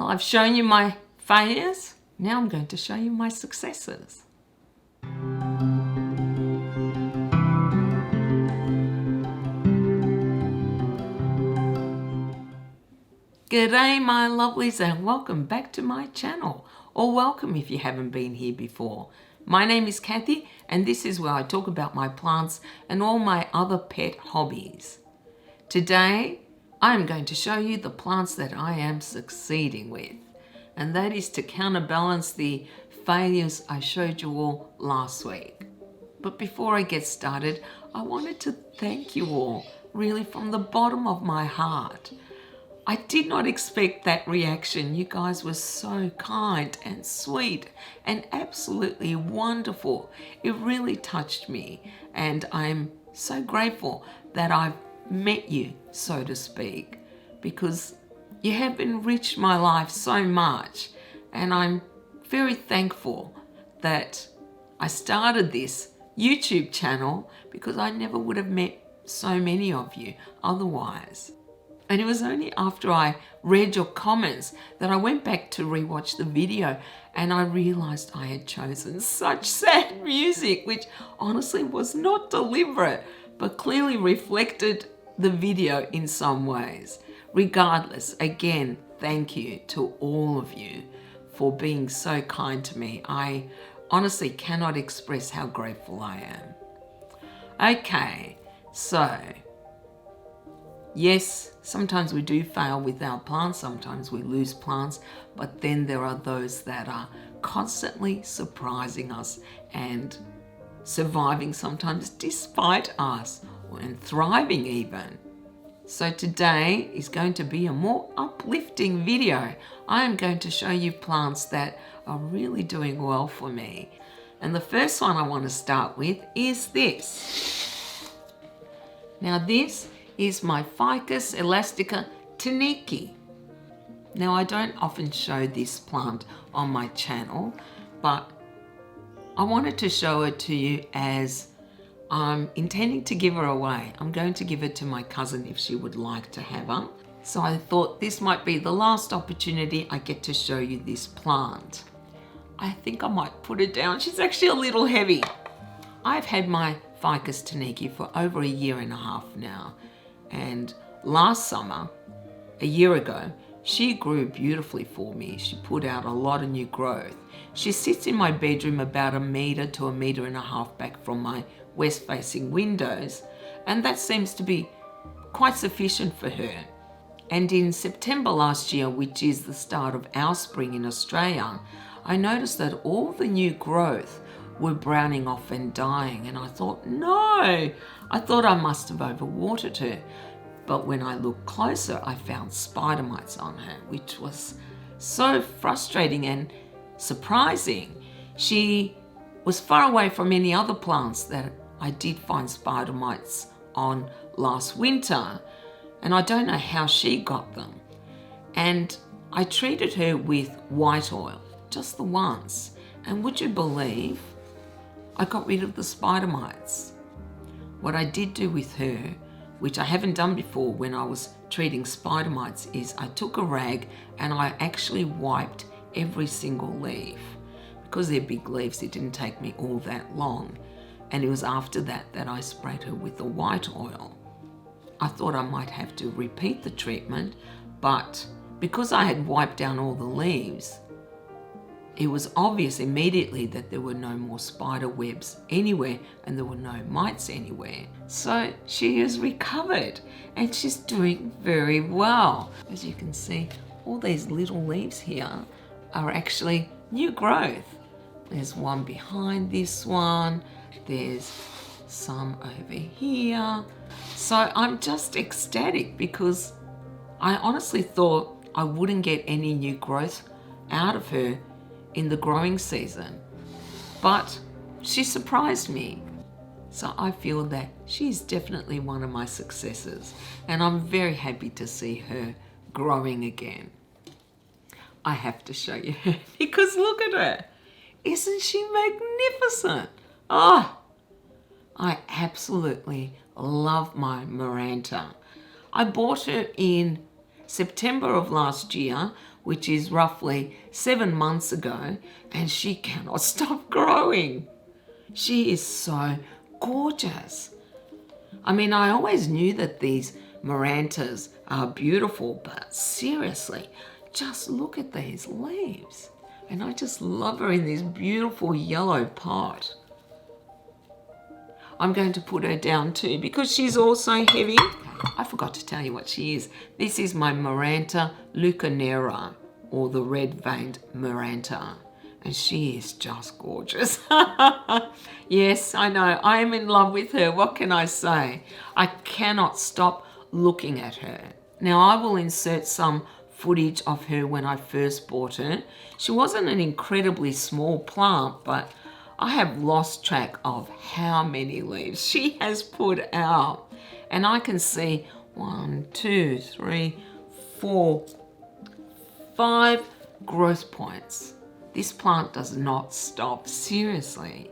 Well, I've shown you my failures. Now I'm going to show you my successes. G'day my lovelies and welcome back to my channel, or welcome if you haven't been here before. My name is Kathy and this is where I talk about my plants and all my other pet hobbies. Today I am going to show you the plants that I am succeeding with, and that is to counterbalance the failures I showed you all last week. But before I get started, I wanted to thank you all, really from the bottom of my heart. I did not expect that reaction. You guys were so kind and sweet and absolutely wonderful. It really touched me, and I'm so grateful that I've met you, so to speak, because you have enriched my life so much, and I'm very thankful that I started this YouTube channel because I never would have met so many of you otherwise. And it was only after I read your comments that I went back to rewatch the video and I realized I had chosen such sad music, which honestly was not deliberate, but clearly reflected the video in some ways. Regardless, again, thank you to all of you for being so kind to me. I honestly cannot express how grateful I am. Okay, so yes, sometimes we do fail with our plants, sometimes we lose plants, but then there are those that are constantly surprising us and surviving sometimes despite us, and thriving even. So today is going to be a more uplifting video. I am going to show you plants that are really doing well for me. And the first one I want to start with is this. Now this is my Ficus elastica Tineke. Now I don't often show this plant on my channel, but I wanted to show it to you as I'm intending to give her away. I'm going to give it to my cousin if she would like to have her. So I thought this might be the last opportunity I get to show you this plant. I think I might put it down. She's actually a little heavy. I've had my Ficus Tineke for over 1.5 years now. And last summer, a year ago, she grew beautifully for me. She put out a lot of new growth. She sits in my bedroom about 1 meter to 1.5 meters back from my west-facing windows, and that seems to be quite sufficient for her. And in September last year, which is the start of our spring in Australia, I noticed that all the new growth were browning off and dying, and I thought, no, I thought I must have overwatered her. But when I looked closer, I found spider mites on her, which was so frustrating and surprising. She was far away from any other plants that I did find spider mites on last winter, and I don't know how she got them. And I treated her with white oil, just the once, and would you believe I got rid of the spider mites. What I did do with her, which I haven't done before when I was treating spider mites, is I took a rag and I actually wiped every single leaf. Because they're big leaves, it didn't take me all that long. And it was after that that I sprayed her with the white oil. I thought I might have to repeat the treatment, but because I had wiped down all the leaves, it was obvious immediately that there were no more spider webs anywhere and there were no mites anywhere. So she has recovered and she's doing very well. As you can see, all these little leaves here are actually new growth. There's one behind this one, there's some over here. So I'm just ecstatic because I honestly thought I wouldn't get any new growth out of her in the growing season, but she surprised me. So I feel that she's definitely one of my successes, and I'm very happy to see her growing again. I have to show you her because look at her. Isn't she magnificent? Oh, I absolutely love my Maranta. I bought her in September of last year, which is roughly 7 months ago, and she cannot stop growing. She is so gorgeous. I mean, I always knew that these Marantas are beautiful, but seriously, just look at these leaves. And I just love her in this beautiful yellow pot. I'm going to put her down too because she's also heavy. I forgot to tell you what she is. This is my Maranta leuconeura, or the red-veined Maranta. And she is just gorgeous. Yes, I know. I am in love with her. What can I say? I cannot stop looking at her. Now, I will insert some footage of her when I first bought her. She wasn't an incredibly small plant, but I have lost track of how many leaves she has put out. And I can see 1, 2, 3, 4, 5 growth points. This plant does not stop, seriously.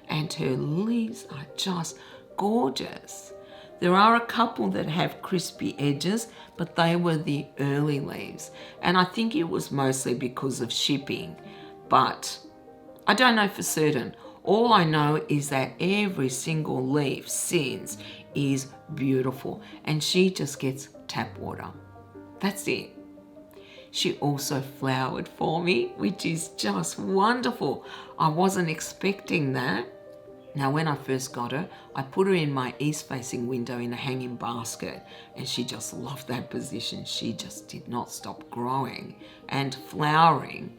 And her leaves are just gorgeous. There are a couple that have crispy edges, but they were the early leaves. And I think it was mostly because of shipping. But I don't know for certain. All I know is that every single leaf since is beautiful. And she just gets tap water. That's it. She also flowered for me, which is just wonderful. I wasn't expecting that. Now, when I first got her, I put her in my east-facing window in a hanging basket, and she just loved that position. She just did not stop growing and flowering.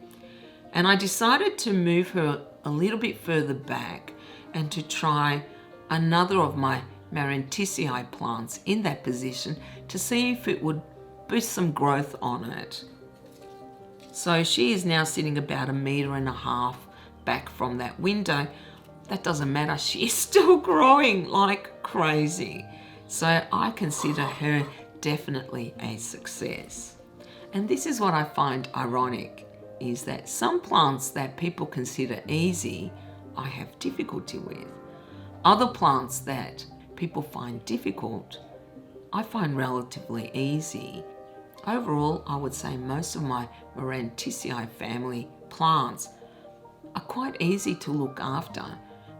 And I decided to move her a little bit further back and to try another of my Maranticii plants in that position to see if it would boost some growth on it. So she is now sitting about 1.5 meters back from that window. That doesn't matter, she is still growing like crazy. So I consider her definitely a success. And this is what I find ironic, is that some plants that people consider easy, I have difficulty with. Other plants that people find difficult, I find relatively easy. Overall, I would say most of my Maranticii family plants are quite easy to look after.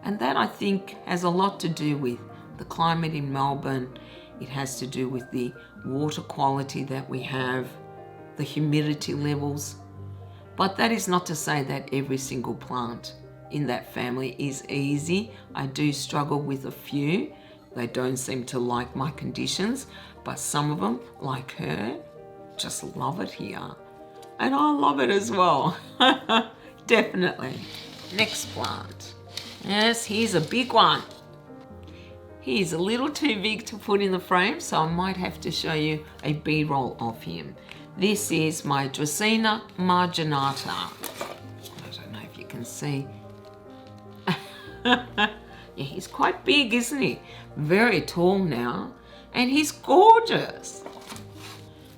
And that, I think, has a lot to do with the climate in Melbourne. It has to do with the water quality that we have, the humidity levels. But that is not to say that every single plant in that family is easy. I do struggle with a few. They don't seem to like my conditions, but some of them, like her, just love it here. And I love it as well. Definitely. Next plant. Yes, here's a big one. He's a little too big to put in the frame, so I might have to show you a B-roll of him. This is my Dracaena marginata. I don't know if you can see. Yeah, he's quite big, isn't he? Very tall now. And he's gorgeous.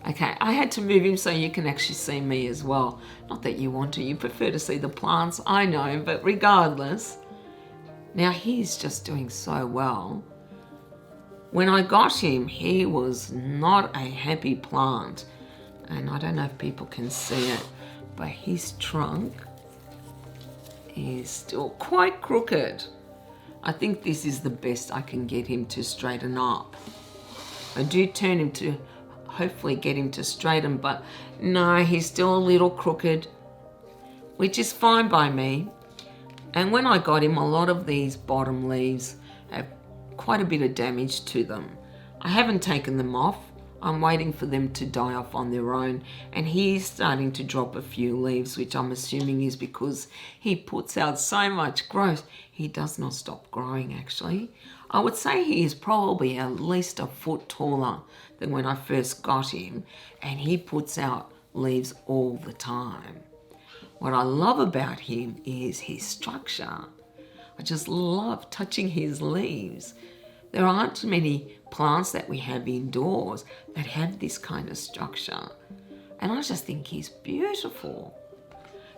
Okay, I had to move him so you can actually see me as well. Not that you want to, you prefer to see the plants, I know, but regardless. Now he's just doing so well. When I got him, he was not a happy plant. And I don't know if people can see it, but his trunk is still quite crooked. I think this is the best I can get him to straighten up. I do turn him to hopefully get him to straighten, but no, he's still a little crooked, which is fine by me. And when I got him, a lot of these bottom leaves have quite a bit of damage to them. I haven't taken them off. I'm waiting for them to die off on their own, and he's starting to drop a few leaves, which I'm assuming is because he puts out so much growth. He does not stop growing, actually. I would say he is probably at least a foot taller than when I first got him, and he puts out leaves all the time. What I love about him is his structure. I just love touching his leaves. There aren't many plants that we have indoors that have this kind of structure. And I just think he's beautiful.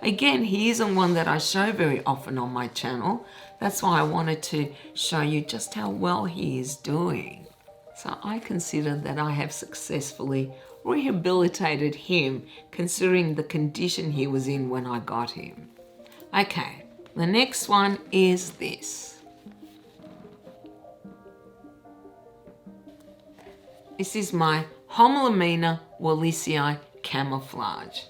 Again, he isn't one that I show very often on my channel. That's why I wanted to show you just how well he is doing. So I consider that I have successfully rehabilitated him considering the condition he was in when I got him. Okay, the next one is this. This is my Homalomena Camouflage.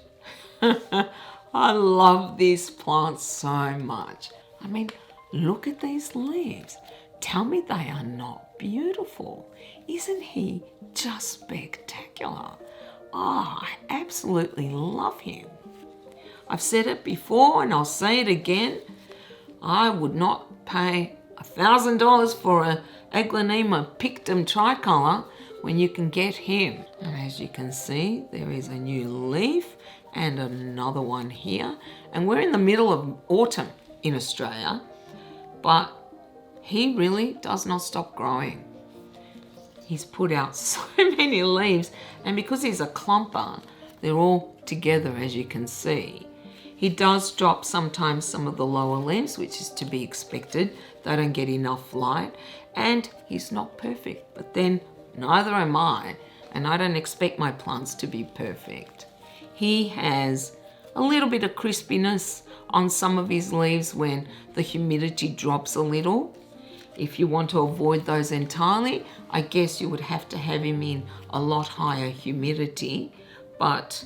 I love this plant so much. I mean, look at these leaves. Tell me they are not beautiful. Isn't he just spectacular? Oh, I absolutely love him. I've said it before and I'll say it again. I would not pay $1,000 for an Aglaonema tricolor when you can get him. And as you can see, there is a new leaf and another one here. And we're in the middle of autumn in Australia, but he really does not stop growing. He's put out so many leaves, and because he's a clumper, they're all together, as you can see. He does drop sometimes some of the lower leaves, which is to be expected. They don't get enough light, and he's not perfect, but then neither am I, and I don't expect my plants to be perfect. He has a little bit of crispiness on some of his leaves when the humidity drops a little. If you want to avoid those entirely, I guess you would have to have him in a lot higher humidity, but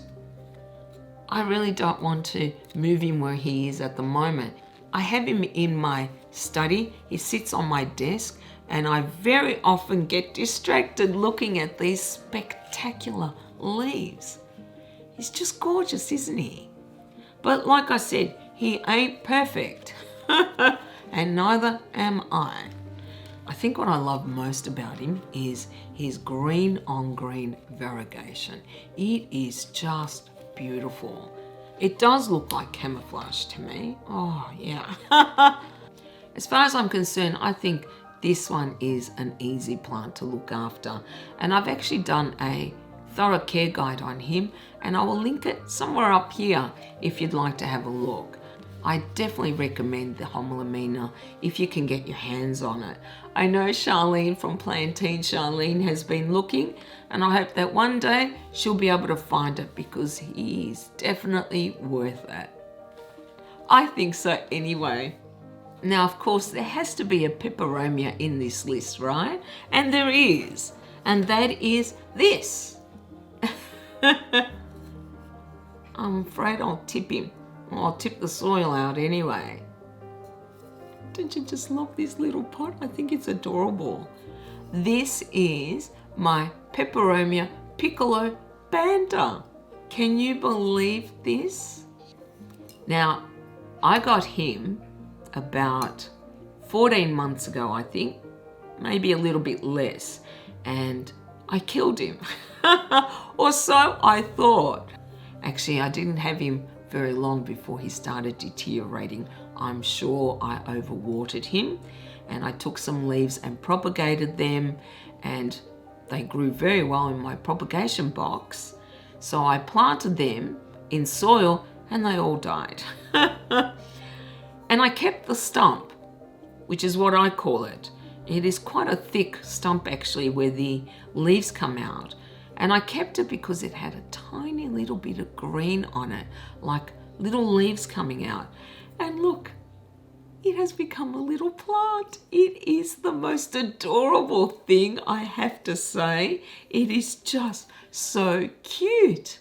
I really don't want to move him where he is at the moment. I have him in my study. He sits on my desk, and I very often get distracted looking at these spectacular leaves. He's just gorgeous, isn't he? But like I said, he ain't perfect, and neither am I. I think what I love most about him is his green on green variegation. It is just beautiful. It does look like camouflage to me. Oh yeah. As far as I'm concerned, I think this one is an easy plant to look after, and I've actually done a thorough care guide on him, and I will link it somewhere up here if you'd like to have a look. I definitely recommend the Homalomena if you can get your hands on it. I know Charlene from Plantain Charlene has been looking, and I hope that one day she'll be able to find it because he is definitely worth it. I think so anyway. Now, of course, there has to be a Peperomia in this list, right? And there is, and that is this. I'm afraid I'll tip him. Well, I'll tip the soil out anyway. Don't you just love this little pot? I think it's adorable. This is my Peperomia Piccolo Banda. Can you believe this? Now, I got him about 14 months ago, I think, maybe a little bit less, and I killed him. Or so I thought. Actually, I didn't have him very long before he started deteriorating. I'm sure I overwatered him, and I took some leaves and propagated them, and they grew very well in my propagation box. So I planted them in soil and they all died. And I kept the stump, which is what I call it. It is quite a thick stump actually where the leaves come out. And I kept it because it had a tiny little bit of green on it, like little leaves coming out. And look, it has become a little plant. It is the most adorable thing, I have to say. It is just so cute.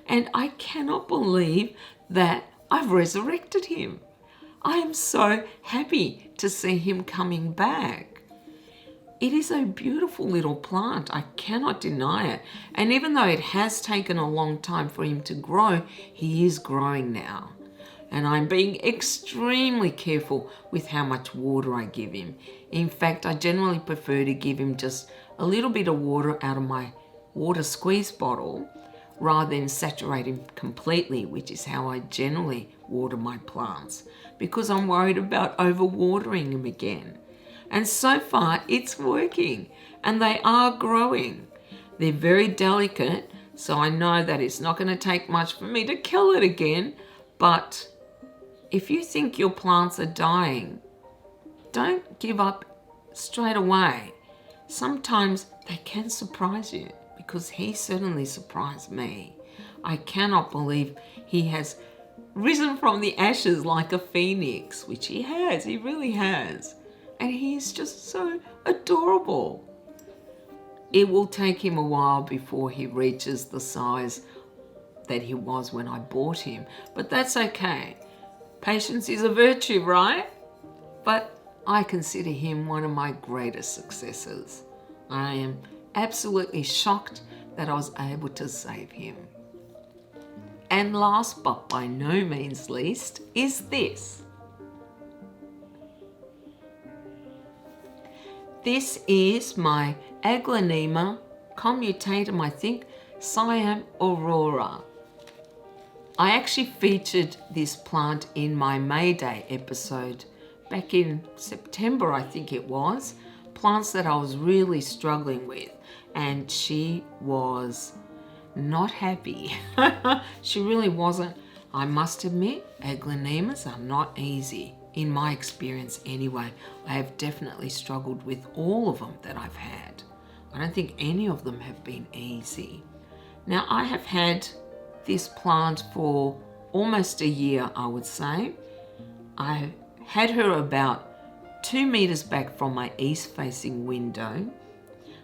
And I cannot believe that I've resurrected him. I am so happy to see him coming back. It is a beautiful little plant, I cannot deny it. And even though it has taken a long time for him to grow, he is growing now. And I'm being extremely careful with how much water I give him. In fact, I generally prefer to give him just a little bit of water out of my water squeeze bottle rather than saturate him completely, which is how I generally water my plants, because I'm worried about overwatering him again. And so far, it's working, and they are growing. They're very delicate, so I know that it's not going to take much for me to kill it again. But if you think your plants are dying, don't give up straight away. Sometimes they can surprise you because he certainly surprised me. I cannot believe he has risen from the ashes like a phoenix, which he has, he really has. And he is just so adorable. It will take him a while before he reaches the size that he was when I bought him, but that's okay. Patience is a virtue, right? But I consider him one of my greatest successes. I am absolutely shocked that I was able to save him. And last but by no means least is this. This is my Aglaonema commutatum, I think, Aurora. I actually featured this plant in my May Day episode back in September, I think it was. Plants that I was really struggling with, and she was not happy. She really wasn't. I must admit, Aglaonemas are not easy. In my experience anyway, I have definitely struggled with all of them that I've had. I don't think any of them have been easy. Now, I have had this plant for almost a year, I would say. I had her about 2 meters back from my east-facing window,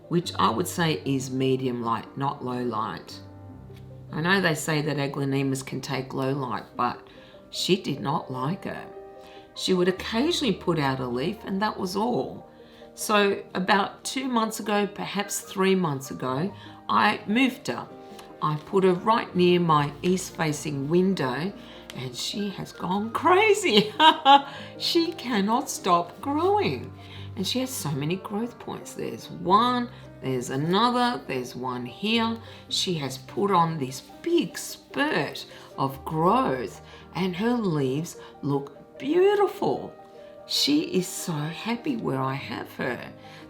which I would say is medium light, not low light. I know they say that Aglaonemas can take low light, but she did not like it. She would occasionally put out a leaf, and that was all. So about 2 months ago, perhaps 3 months ago, I moved her. I put her right near my east-facing window, and she has gone crazy. She cannot stop growing. And she has so many growth points. There's one, there's another, there's one here. She has put on this big spurt of growth, and her leaves look beautiful. She is so happy where I have her.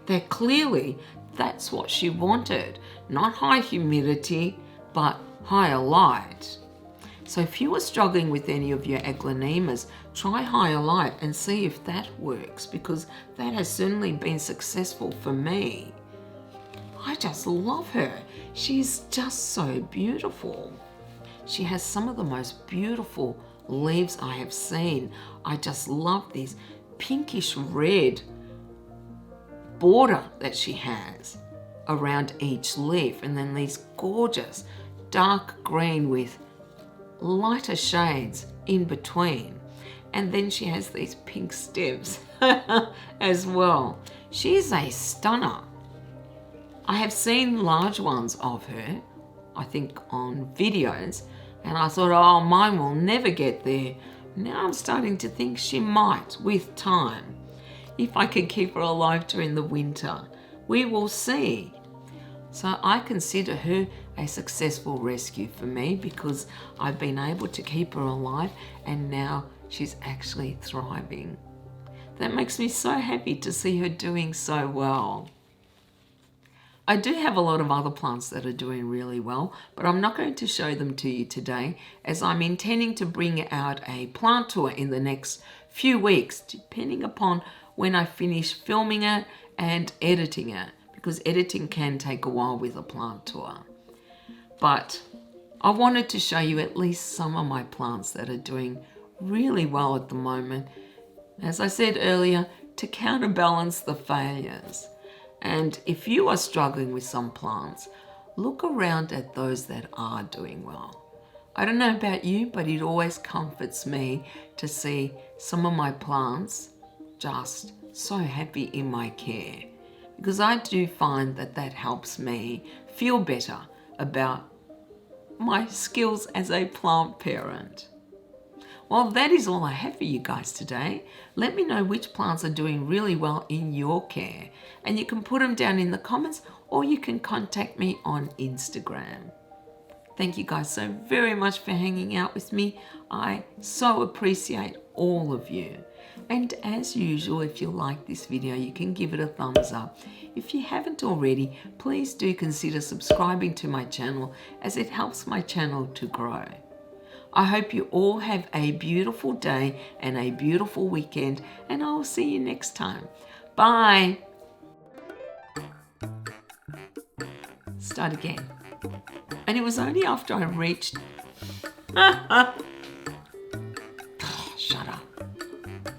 That clearly that's what she wanted. Not high humidity, but higher light. So if you are struggling with any of your Aglaonemas, try higher light and see if that works, because that has certainly been successful for me. I just love her. She's just so beautiful. She has some of the most beautiful leaves I have seen. I just love this pinkish red border that she has around each leaf, and then these gorgeous dark green with lighter shades in between, and then she has these pink stems as well. She's a stunner. I have seen large ones of her, I think on videos, and I thought, oh, mine will never get there. Now I'm starting to think she might with time. If I can keep her alive during the winter, we will see. So I consider her a successful rescue for me, because I've been able to keep her alive, and now she's actually thriving. That makes me so happy to see her doing so well. I do have a lot of other plants that are doing really well, but I'm not going to show them to you today, as I'm intending to bring out a plant tour in the next few weeks, depending upon when I finish filming it and editing it, because editing can take a while with a plant tour. But I wanted to show you at least some of my plants that are doing really well at the moment, as I said earlier, to counterbalance the failures. And if you are struggling with some plants, look around at those that are doing well. I don't know about you, but it always comforts me to see some of my plants just so happy in my care, because I do find that that helps me feel better about my skills as a plant parent. Well, that is all I have for you guys today. Let me know which plants are doing really well in your care, and you can put them down in the comments, or you can contact me on Instagram. Thank you guys so very much for hanging out with me. I so appreciate all of you. And as usual, if you like this video, you can give it a thumbs up. If you haven't already, please do consider subscribing to my channel, as it helps my channel to grow. I hope you all have a beautiful day and a beautiful weekend, and I will see you next time. Bye. Start again. And it was only after I reached... Shut up.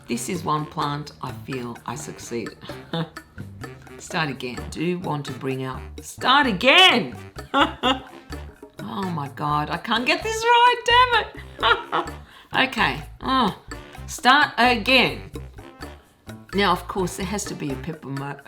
This is one plant I feel I succeeded. Start again. Do want to bring out... Start again! Oh my God, I can't get this right, damn it. Okay, start again. Now, of course, there has to be a Peperomia.